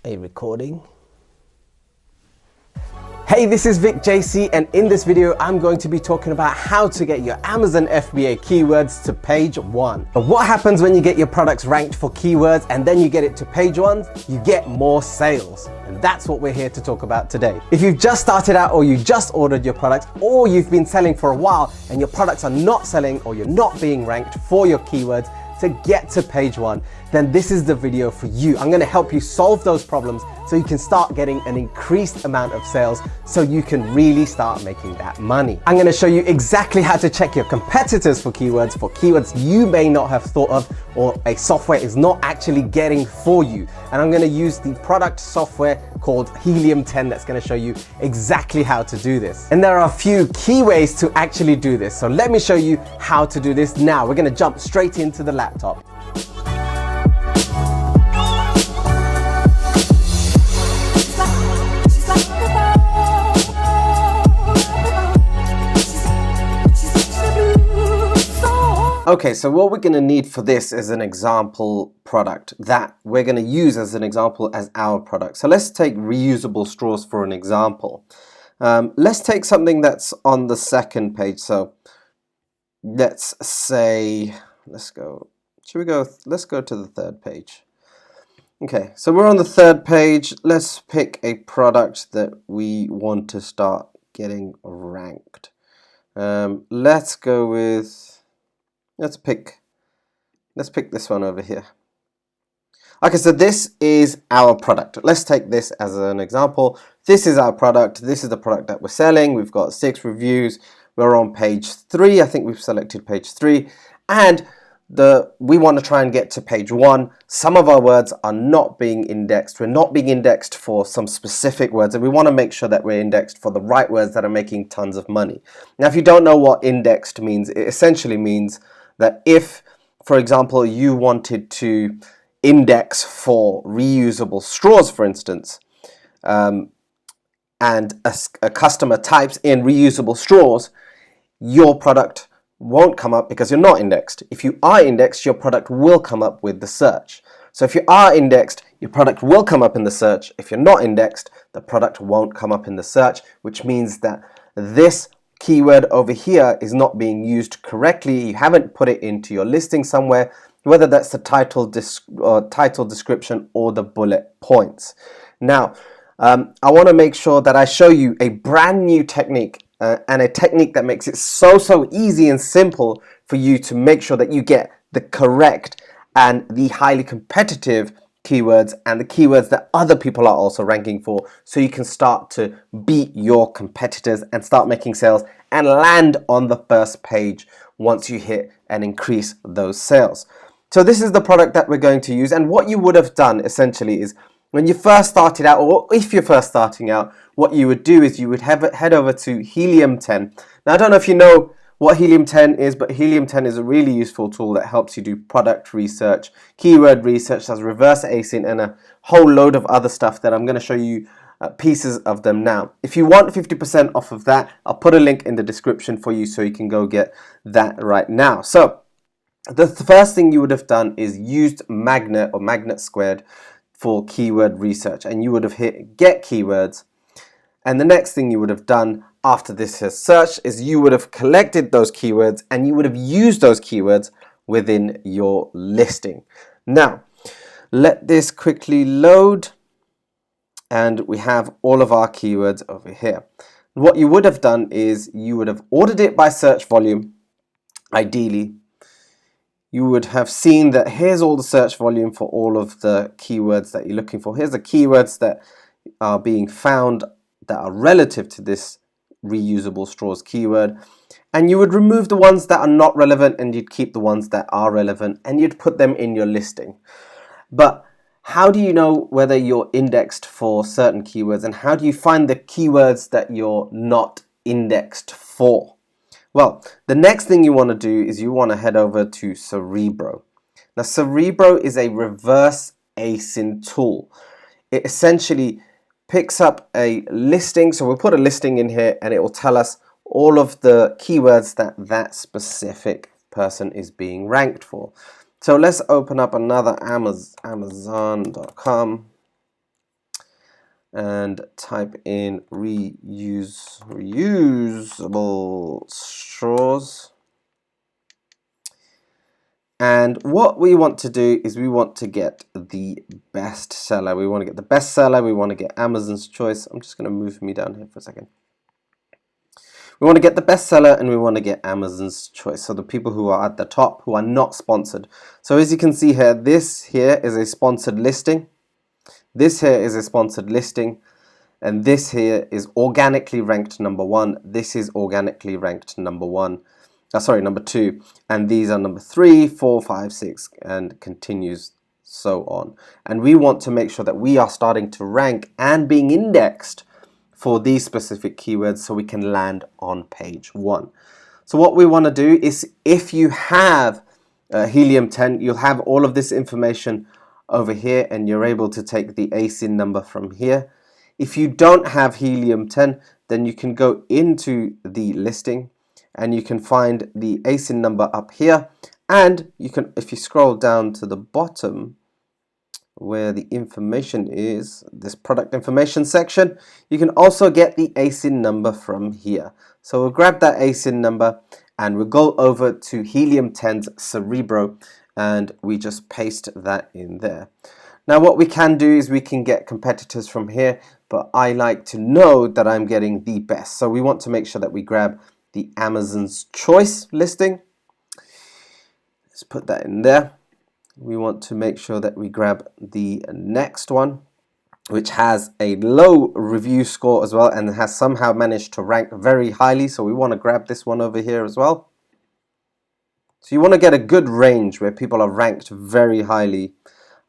a recording. Hey, this is Vik JC, and in this video I'm going to be talking about how to get your Amazon FBA keywords to page 1. But what happens when you get your products ranked for keywords and then you get it to page 1? You get more sales. And that's what we're here to talk about today. If you've just started out, or you just ordered your products, or you've been selling for a while and your products are not selling, or you're not being ranked for your keywords to get to page 1, then this is the video for you. I'm going to help you solve those problems so you can start getting an increased amount of sales so you can really start making that money. I'm going to show you exactly how to check your competitors for keywords you may not have thought of, or a software is not actually getting for you. And I'm going to use the product software called Helium 10 that's going to show you exactly how to do this. And there are a few key ways to actually do this. So let me show you how to do this now. We're going to jump straight into the laptop. Okay, so what we're going to need for this is an example product that we're going to use as an example as our product. So let's take reusable straws for an example. Let's take something that's on the second page. So let's say, let's go to the third page. Okay, so we're on the third page. Let's pick a product that we want to start getting ranked. Let's pick this one over here. Okay, so this is our product. Let's take this as an example. This is our product. This is the product that we're selling. We've got 6 reviews. We're on page 3. I think we've selected page 3. And we want to try and get to page 1. Some of our words are not being indexed. We're not being indexed for some specific words, and we want to make sure that we're indexed for the right words that are making tons of money. Now, if you don't know what indexed means, it essentially means that if, for example, you wanted to index for reusable straws, for instance, and a customer types in reusable straws, your product won't come up because you're not indexed. If you are indexed, your product will come up with the search. So if you are indexed, your product will come up in the search. If you're not indexed, the product won't come up in the search, which means that this keyword over here is not being used correctly. You haven't put it into your listing somewhere, whether that's the title description or the bullet points. Now, I want to make sure that I show you a brand new technique and a technique that makes it so easy and simple for you to make sure that you get the correct and the highly competitive keywords and the keywords that other people are also ranking for, so you can start to beat your competitors and start making sales and land on the first page once you hit and increase those sales. So this is the product that we're going to use, and what you would have done essentially is when you first started out, or if you're first starting out, what you would do is you would head over to Helium 10. Now, I don't know if you know what Helium 10 is, but Helium 10 is a really useful tool that helps you do product research, keyword research, does reverse async, and a whole load of other stuff that I'm going to show you pieces of them now. If you want 50% off of that, I'll put a link in the description for you so you can go get that right now. So the first thing you would have done is used Magnet or Magnet Squared for keyword research, and you would have hit get keywords. And the next thing you would have done after this has searched is you would have collected those keywords and you would have used those keywords within your listing. Now, let this quickly load, and we have all of our keywords over here. What you would have done is you would have ordered it by search volume. Ideally, you would have seen that here's all the search volume for all of the keywords that you're looking for. Here's the keywords that are being found that are relative to this reusable straws keyword, and you would remove the ones that are not relevant and you'd keep the ones that are relevant, and you'd put them in your listing. But how do you know whether you're indexed for certain keywords, and how do you find the keywords that you're not indexed for? Well, the next thing you want to do is you want to head over to Cerebro. Now, Cerebro is a reverse async tool. It essentially picks up a listing, so we'll put a listing in here and it will tell us all of the keywords that that specific person is being ranked for. So let's open up another Amazon.com. and type in reusable straws. And what we want to do is we want to get the best seller. We want to get the best seller. We want to get Amazon's choice. I'm just going to move me down here for a second. We want to get the best seller and we want to get Amazon's choice. So the people who are at the top who are not sponsored. So as you can see here, this here is a sponsored listing. This here is a sponsored listing. And this here is organically ranked number 1. This is organically ranked number 1. Number 2. And these are number 3, 4, 5, 6, and continues so on. And we want to make sure that we are starting to rank and being indexed for these specific keywords so we can land on page 1. So what we want to do is, if you have Helium 10, you'll have all of this information over here and you're able to take the ASIN number from here. If you don't have Helium 10, then you can go into the listing and you can find the ASIN number up here, and you can, if you scroll down to the bottom where the information is, this product information section, you can also get the ASIN number from here. So we'll grab that ASIN number and we'll go over to Helium 10's Cerebro and we just paste that in there. Now what we can do is we can get competitors from here, but I like to know that I'm getting the best. So we want to make sure that we grab the Amazon's choice listing. Let's put that in there. We want to make sure that we grab the next one, which has a low review score as well and has somehow managed to rank very highly. So we want to grab this one over here as well. So you want to get a good range where people are ranked very highly,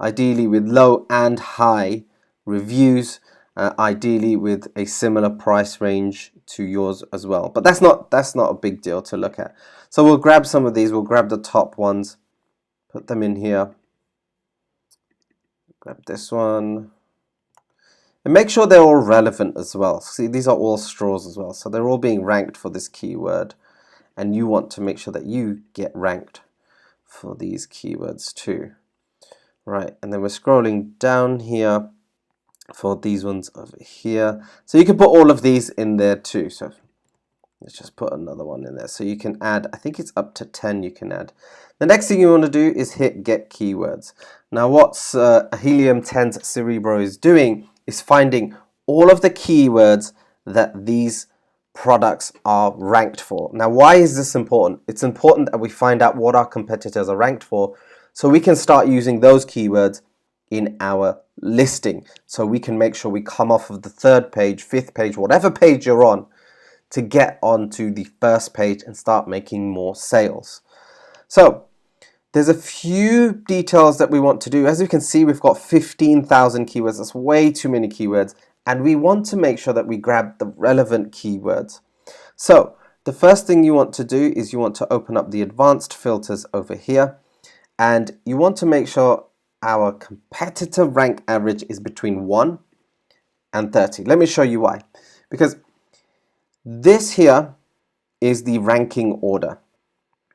ideally with low and high reviews, ideally with a similar price range to yours as well. But that's not a big deal to look at. So we'll grab some of these. We'll grab the top ones, put them in here. Grab this one. And make sure they're all relevant as well. See, these are all straws as well. So they're all being ranked for this keyword. And you want to make sure that you get ranked for these keywords too. Right, and then we're scrolling down here for these ones over here. So you can put all of these in there too. So let's just put another one in there. So you can add, I think it's up to 10 you can add. The next thing you want to do is hit get keywords. Now what's Helium 10's Cerebro is doing is finding all of the keywords that these products are ranked for. Now why is this important? It's important that we find out what our competitors are ranked for so we can start using those keywords in our listing. So we can make sure we come off of the 3rd page, 5th page, whatever page you're on, to get onto the 1st page and start making more sales. So there's a few details that we want to do. As you can see, we've got 15,000 keywords. That's way too many keywords. And we want to make sure that we grab the relevant keywords. So the first thing you want to do is you want to open up the advanced filters over here. And you want to make sure our competitor rank average is between 1 and 30. Let me show you why. Because this here is the ranking order.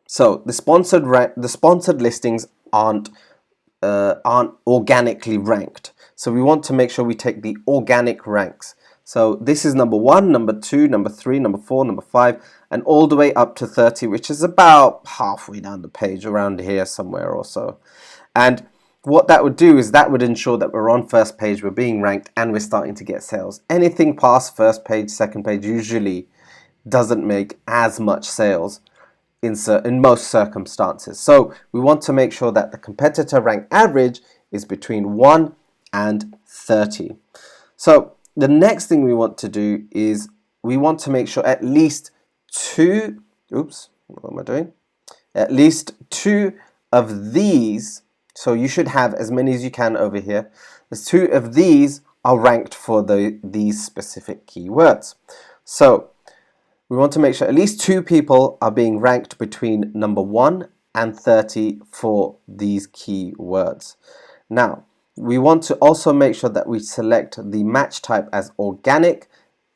So the sponsored listings aren't organically ranked. So we want to make sure we take the organic ranks. So this is number 1, number 2, number 3, number 4, number 5, and all the way up to 30, which is about halfway down the page, around here somewhere or so. And what that would do is that would ensure that we're on 1st page, we're being ranked, and we're starting to get sales. Anything past 1st page, 2nd page usually doesn't make as much sales in most circumstances. So we want to make sure that the competitor rank average is between 1 and 30. So the next thing we want to do is we want to make sure at least at least two of these, so you should have as many as you can over here, as 2 of these are ranked for these specific keywords. So we want to make sure at least 2 people are being ranked between number 1 and 30 for these keywords. Now, we want to also make sure that we select the match type as organic.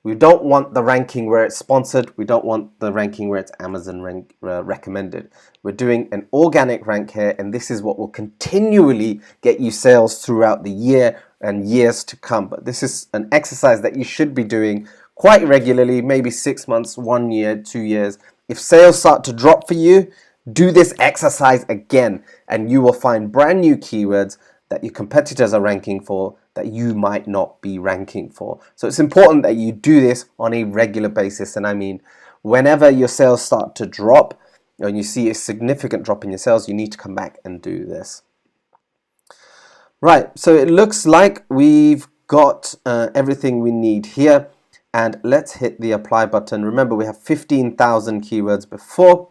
We don't want the ranking where it's sponsored. We don't want the ranking where it's Amazon recommended. We're doing an organic rank here, and this is what will continually get you sales throughout the year and years to come. But this is an exercise that you should be doing quite regularly, maybe 6 months, 1 year, 2 years. If sales start to drop for you, do this exercise again, and you will find brand new keywords that your competitors are ranking for that you might not be ranking for. So it's important that you do this on a regular basis. And I mean, whenever your sales start to drop and you see a significant drop in your sales, you need to come back and do this. Right, so it looks like we've got everything we need here. And let's hit the apply button. Remember, we have 15,000 keywords before.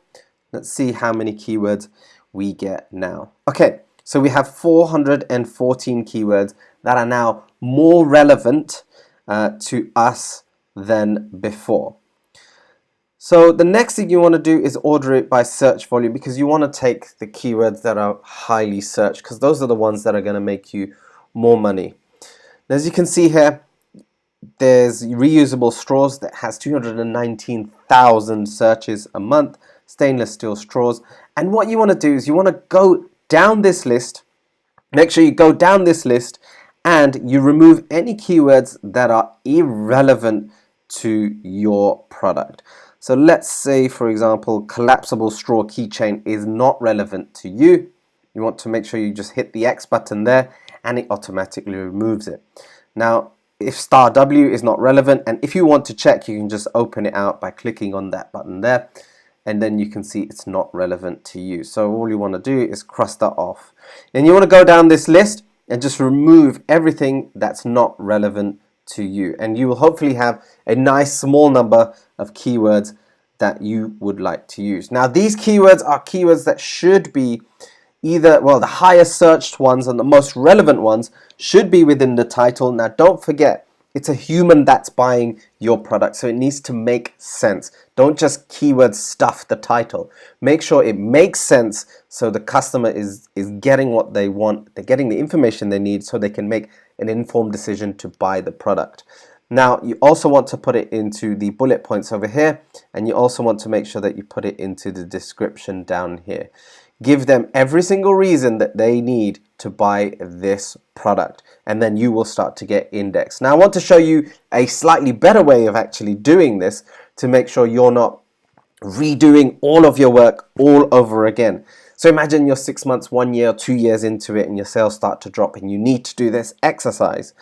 Let's see how many keywords we get now. Okay, so we have 414 keywords that are now more relevant to us than before. So the next thing you want to do is order it by search volume, because you want to take the keywords that are highly searched, because those are the ones that are going to make you more money. As you can see here, there's reusable straws that has 219,000 searches a month, stainless steel straws. And what you want to do is you want to go down this list, make sure you go down this list and you remove any keywords that are irrelevant to your product. So let's say, for example, collapsible straw keychain is not relevant to you. You want to make sure you just hit the X button there and it automatically removes it. Now, if star W is not relevant, and if you want to check, you can just open it out by clicking on that button there, and then you can see it's not relevant to you. So all you want to do is cross that off. And you want to go down this list and just remove everything that's not relevant to you. And you will hopefully have a nice small number of keywords that you would like to use. Now, these keywords are keywords that should be either, well, the highest searched ones and the most relevant ones should be within the title. Now, don't forget, it's a human that's buying your product, so it needs to make sense. Don't just keyword stuff the title. Make sure it makes sense so the customer is getting what they want. They're getting the information they need so they can make an informed decision to buy the product. Now, you also want to put it into the bullet points over here, and you also want to make sure that you put it into the description down here. Give them every single reason that they need to buy this product, and then you will start to get indexed. Now, I want to show you a slightly better way of actually doing this to make sure you're not redoing all of your work all over again. So imagine you're 6 months, 1 year, 2 years into it and your sales start to drop and you need to do this exercise.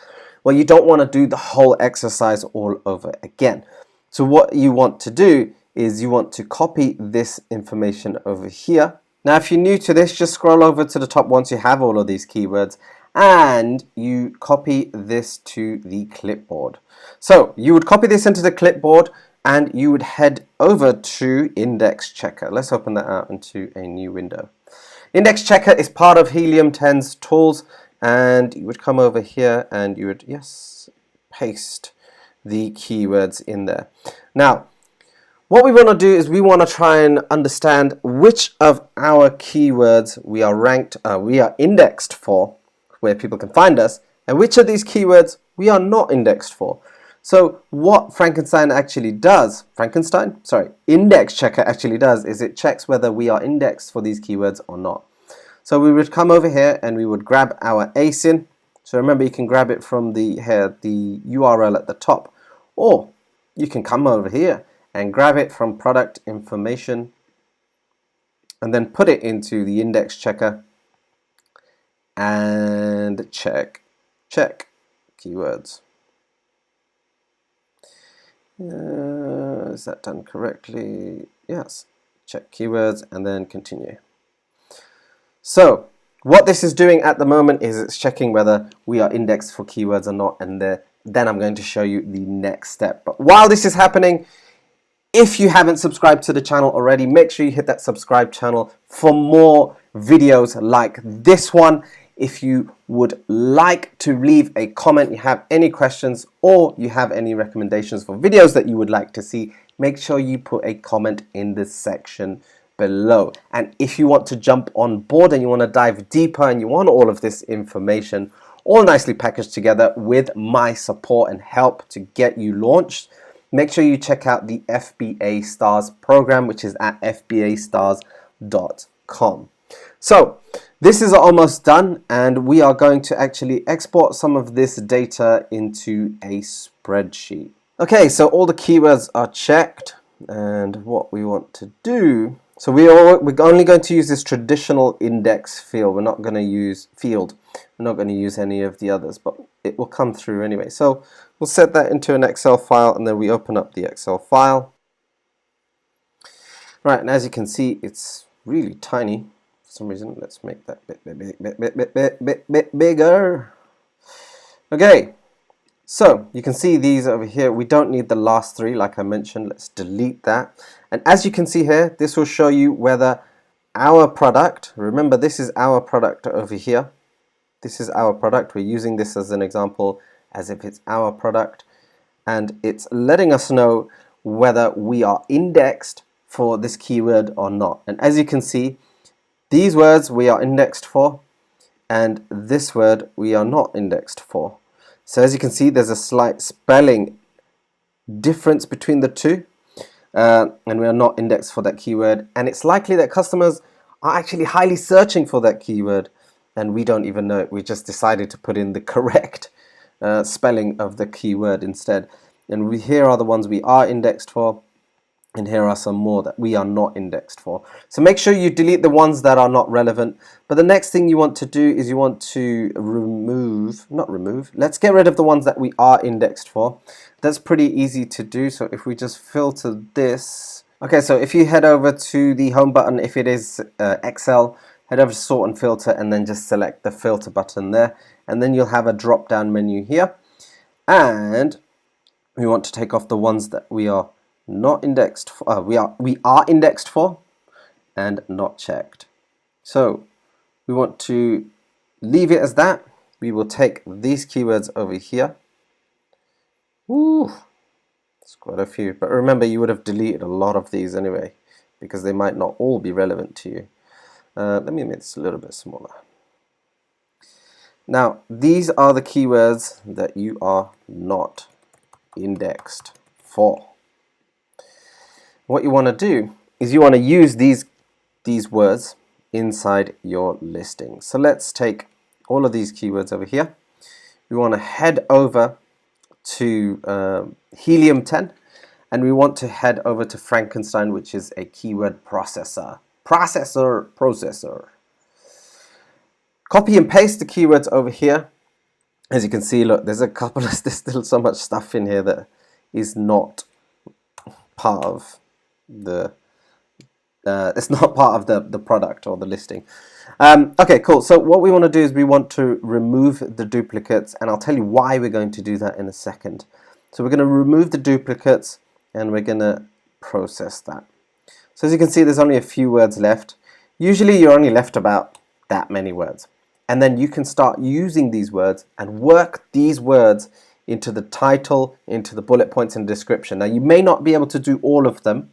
Well, you don't want to do the whole exercise all over again. So what you want to do is you want to copy this information over here. Now, if you're new to this, just scroll over to the top once you have all of these keywords and you copy this to the clipboard. So you would copy this into the clipboard and you would head over to Index Checker. Let's open that out into a new window. Index Checker is part of Helium 10's tools, and you would come over here and you would, yes, paste the keywords in there. Now, what we want to do is we want to try and understand which of our keywords we are ranked, we are indexed for, where people can find us, and which of these keywords we are not indexed for. So what Index Checker actually does is it checks whether we are indexed for these keywords or not. So we would come over here and we would grab our ASIN. So remember, you can grab it from the URL at the top, or you can come over here and grab it from product information and then put it into the Index Checker and check keywords. Is that done correctly? Yes. Check keywords and then continue. So what this is doing at the moment is it's checking whether we are indexed for keywords or not, and then I'm going to show you the next step. But while this is happening, if you haven't subscribed to the channel already, make sure you hit that subscribe channel for more videos like this one. If you would like to leave a comment, you have any questions, or you have any recommendations for videos that you would like to see, make sure you put a comment in the section below. And if you want to jump on board and you want to dive deeper and you want all of this information all nicely packaged together with my support and help to get you launched, make sure you check out the FBA Stars program, which is at fbastars.com. So This is almost done, and we are going to actually export some of this data into a spreadsheet. Okay, so all the keywords are checked, and what we want to do, so we're only going to use this traditional index field. We're not going to use any of the others, but it will come through anyway. So we'll set that into an Excel file, and then we open up the Excel file. Right, and as you can see, it's really tiny. For some reason, let's make that bit bigger. Okay, so you can see these over here. We don't need the last three, like I mentioned. Let's delete that. And as you can see here, this will show you whether our product, remember this is our product over here. This is our product. We're using this as an example as if it's our product. And it's letting us know whether we are indexed for this keyword or not. And as you can see, these words we are indexed for, and this word we are not indexed for. So as you can see, there's a slight spelling difference between the two, and we are not indexed for that keyword. And it's likely that customers are actually highly searching for that keyword, and we don't even know it. We just decided to put in the correct spelling of the keyword instead. And here are the ones we are indexed for, and here are some more that we are not indexed for. So make sure you delete the ones that are not relevant. But the next thing you want to do is you want to let's get rid of the ones that we are indexed for. That's pretty easy to do. So if we just filter this. Okay, so if you head over to the home button, if it is Excel, head over to sort and filter, and then just select the filter button there. And then you'll have a drop down menu here. And we want to take off the ones that we are not indexed for, we are indexed for and not checked. So we want to leave it as that. We will take these keywords over here. Ooh, it's quite a few, but remember you would have deleted a lot of these anyway because they might not all be relevant to you. Let me make this a little bit smaller. Now these are the keywords that you are not indexed for. What you want to do is you want to use these words inside your listing. So let's take all of these keywords over here. We want to head over to Helium 10, and we want to head over to Frankenstein, which is a keyword processor. Processor. Copy and paste the keywords over here. As you can see, look, there's still so much stuff in here that is not part of it's not part of the product or the listing. Okay, cool. So what we want to do is we want to remove the duplicates, and I'll tell you why we're going to do that in a second. So we're going to remove the duplicates, and we're going to process that. So as you can see, there's only a few words left. Usually you're only left about that many words, and then you can start using these words and work these words into the title, into the bullet points and description. Now you may not be able to do all of them,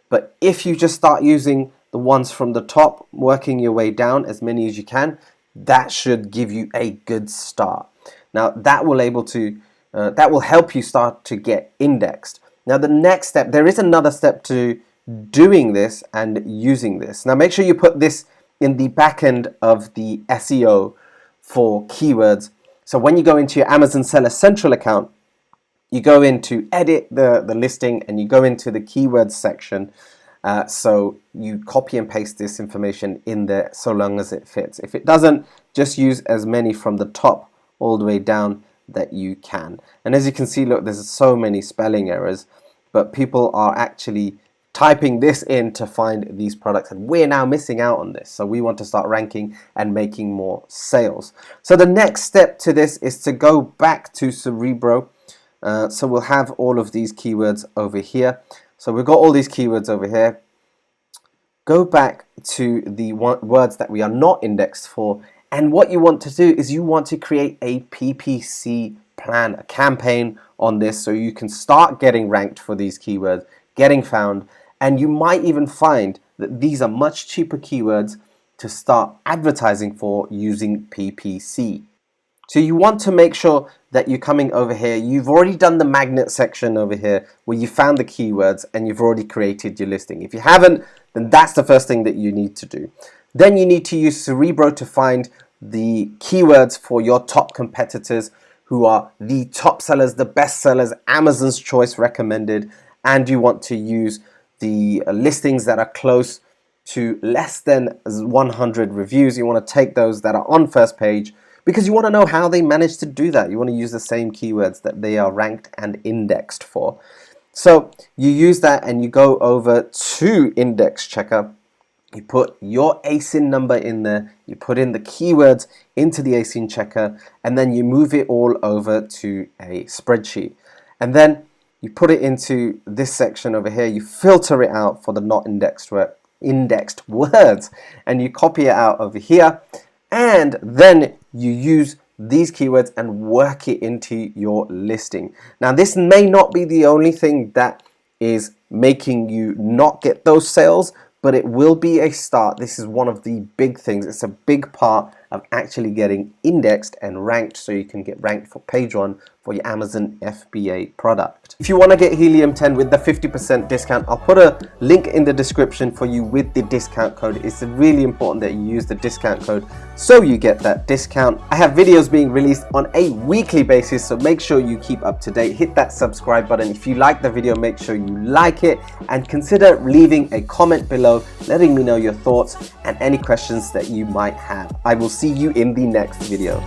but if you just start using the ones from the top, working your way down as many as you can, that should give you a good start. Now that will help you start to get indexed. Now the next step, there is another step to doing this and using this. Now make sure you put this in the back end of the SEO for keywords. So when you go into your Amazon Seller Central account, you go into edit the listing and you go into the keywords section. So you copy and paste this information in there so long as it fits. If it doesn't, just use as many from the top all the way down that you can. And as you can see, look, there's so many spelling errors, but people are actually typing this in to find these products, and we're now missing out on this. So we want to start ranking and making more sales. So the next step to this is to go back to Cerebro. So we'll have all of these keywords over here. So we've got all these keywords over here. Go back to the words that we are not indexed for, and what you want to do is you want to create a PPC plan, a campaign on this, so you can start getting ranked for these keywords, getting found, and you might even find that these are much cheaper keywords to start advertising for using PPC. So you want to make sure that you're coming over here. You've already done the magnet section over here where you found the keywords and you've already created your listing. If you haven't, then that's the first thing that you need to do. Then you need to use Cerebro to find the keywords for your top competitors who are the top sellers, the best sellers, Amazon's choice recommended, and you want to use the listings that are close to less than 100 reviews. You want to take those that are on first page because you want to know how they managed to do that. You want to use the same keywords that they are ranked and indexed for. So you use that and you go over to Index Checker. You put your ASIN number in there, you put in the keywords into the ASIN checker, and then you move it all over to a spreadsheet. And then you put it into this section over here, you filter it out for the not indexed words, and you copy it out over here, and then you use these keywords and work it into your listing. Now, this may not be the only thing that is making you not get those sales, but it will be a start. This is one of the big things. It's a big part of actually getting indexed and ranked so you can get ranked for page 1 for your Amazon FBA product. If you want to get Helium 10 with the 50% discount, I'll put a link in the description for you with the discount code. It's really important that you use the discount code so you get that discount. I have videos being released on a weekly basis, so make sure you keep up to date. Hit that subscribe button. If you like the video, make sure you like it and consider leaving a comment below, letting me know your thoughts and any questions that you might have. I will see you in the next video.